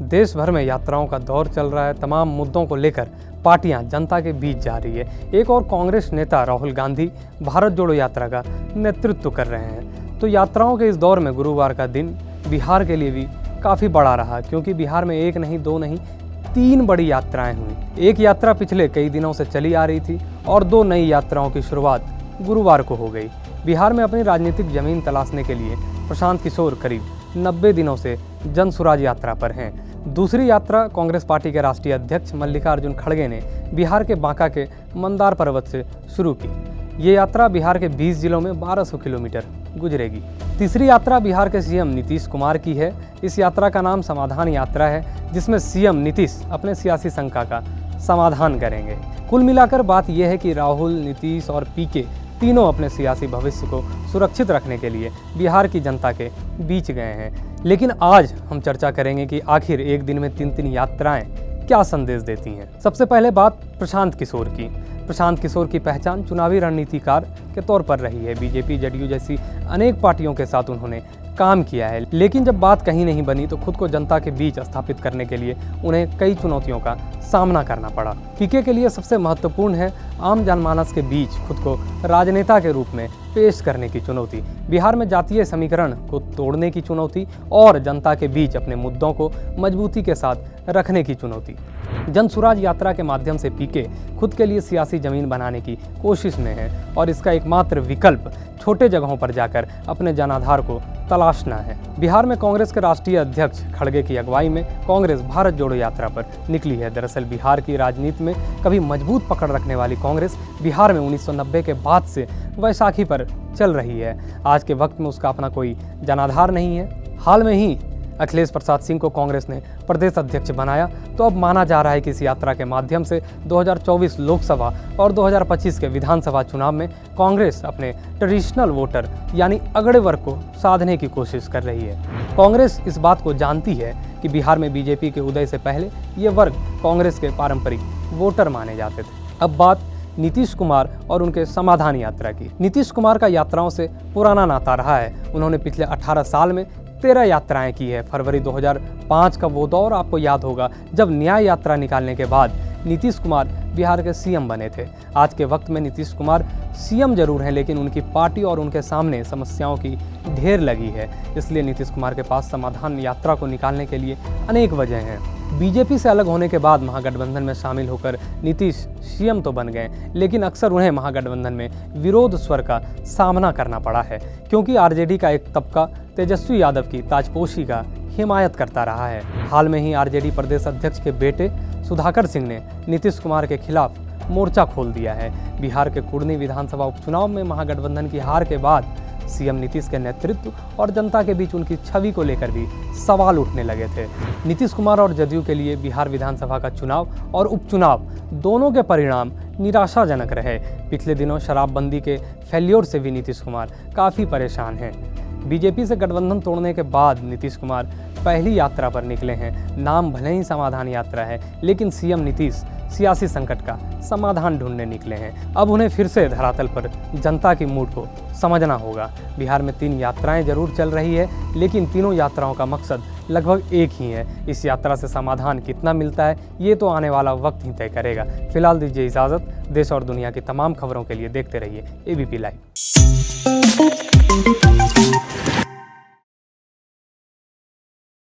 देश भर में यात्राओं का दौर चल रहा है। तमाम मुद्दों को लेकर पार्टियां जनता के बीच जा रही है। एक और कांग्रेस नेता राहुल गांधी भारत जोड़ो यात्रा का नेतृत्व कर रहे हैं। तो यात्राओं के इस दौर में गुरुवार का दिन बिहार के लिए भी काफ़ी बड़ा रहा, क्योंकि बिहार में एक नहीं, दो नहीं, 3 बड़ी यात्राएं हुई। एक यात्रा पिछले कई दिनों से चली आ रही थी और 2 नई यात्राओं की शुरुआत गुरुवार को हो गई। बिहार में अपनी राजनीतिक जमीन तलाशने के लिए प्रशांत किशोर करीब 90 दिनों से जनसुराज यात्रा पर हैं। दूसरी यात्रा कांग्रेस पार्टी के राष्ट्रीय अध्यक्ष मल्लिकार्जुन खड़गे ने बिहार के बांका के मंदार पर्वत से शुरू की। ये यात्रा बिहार के 20 जिलों में 1200 किलोमीटर गुजरेगी। तीसरी यात्रा बिहार के सीएम नीतीश कुमार की है। इस यात्रा का नाम समाधान यात्रा है, जिसमें सीएम नीतीश अपने सियासी शंका का समाधान करेंगे। कुल मिलाकर बात यह है कि राहुल, नीतीश और पीके तीनों अपने सियासी भविष्य को सुरक्षित रखने के लिए बिहार की जनता के बीच गए हैं। लेकिन आज हम चर्चा करेंगे कि आखिर एक दिन में 3 यात्राएं क्या संदेश देती हैं। सबसे पहले बात प्रशांत किशोर की। प्रशांत किशोर की पहचान चुनावी रणनीतिकार के तौर पर रही है। बीजेपी, जेडीयू जैसी अनेक पार्टियों के साथ उन्होंने काम किया है, लेकिन जब बात कहीं नहीं बनी तो खुद को जनता के बीच स्थापित करने के लिए उन्हें कई चुनौतियों का सामना करना पड़ा। पीके के लिए सबसे महत्वपूर्ण है आम जनमानस के बीच खुद को राजनेता के रूप में पेश करने की चुनौती, बिहार में जातीय समीकरण को तोड़ने की चुनौती और जनता के बीच अपने मुद्दों को मजबूती के साथ रखने की चुनौती। जनसुराज यात्रा के माध्यम से पीके खुद के लिए सियासी जमीन बनाने की कोशिश में है और इसका एकमात्र विकल्प छोटे जगहों पर जाकर अपने जनाधार को तलाशना है। बिहार में कांग्रेस के राष्ट्रीय अध्यक्ष खड़गे की अगुवाई में कांग्रेस भारत जोड़ो यात्रा पर निकली है। दरअसल बिहार की राजनीति में कभी मजबूत पकड़ रखने वाली कांग्रेस बिहार में 1990 के बाद से वैशाखी पर चल रही है। आज के वक्त में उसका अपना कोई जनाधार नहीं है। हाल में ही अखिलेश प्रसाद सिंह को कांग्रेस ने प्रदेश अध्यक्ष बनाया, तो अब माना जा रहा है कि इस यात्रा के माध्यम से 2024 लोकसभा और 2025 के विधानसभा चुनाव में कांग्रेस अपने ट्रेडिशनल वोटर यानी अगड़े वर्ग को साधने की कोशिश कर रही है। कांग्रेस इस बात को जानती है कि बिहार में बीजेपी के उदय से पहले ये वर्ग कांग्रेस के पारंपरिक वोटर माने जाते थे। अब बात नीतीश कुमार और उनके समाधान यात्रा की। नीतीश कुमार का यात्राओं से पुराना नाता रहा है। उन्होंने पिछले 18 साल में 13 यात्राएं की है। फरवरी 2005 का वो दौर आपको याद होगा जब न्याय यात्रा निकालने के बाद नीतीश कुमार बिहार के सीएम बने थे। आज के वक्त में नीतीश कुमार सीएम जरूर हैं, लेकिन उनकी पार्टी और उनके सामने समस्याओं की ढेर लगी है। इसलिए नीतीश कुमार के पास समाधान यात्रा को निकालने के लिए अनेक वजह हैं। बीजेपी से अलग होने के बाद महागठबंधन में शामिल होकर नीतीश सीएम तो बन गए, लेकिन अक्सर उन्हें महागठबंधन में विरोध स्वर का सामना करना पड़ा है, क्योंकि आरजेडी का एक तबका तेजस्वी यादव की ताजपोशी का हिमायत करता रहा है। हाल में ही आरजेडी प्रदेश अध्यक्ष के बेटे सुधाकर सिंह ने नीतीश कुमार के खिलाफ मोर्चा खोल दिया है। बिहार के कुर्नी विधानसभा उपचुनाव में महागठबंधन की हार के बाद सीएम नीतीश के नेतृत्व और जनता के बीच उनकी छवि को लेकर भी सवाल उठने लगे थे। नीतीश कुमार और जदयू के लिए बिहार विधानसभा का चुनाव और उपचुनाव दोनों के परिणाम निराशाजनक रहे। पिछले दिनों शराबबंदी के फेल्योर से भी नीतीश कुमार काफ़ी परेशान हैं। बीजेपी से गठबंधन तोड़ने के बाद नीतीश कुमार पहली यात्रा पर निकले हैं। नाम भले ही समाधान यात्रा है, लेकिन सीएम नीतीश सियासी संकट का समाधान ढूंढने निकले हैं। अब उन्हें फिर से धरातल पर जनता की मूड को समझना होगा। बिहार में 3 यात्राएं जरूर चल रही है, लेकिन तीनों यात्राओं का मकसद लगभग एक ही है। इस यात्रा से समाधान कितना मिलता है, ये तो आने वाला वक्त ही तय करेगा। फिलहाल दीजिए इजाज़त। देश और दुनिया की तमाम खबरों के लिए देखते रहिए ABP लाइव।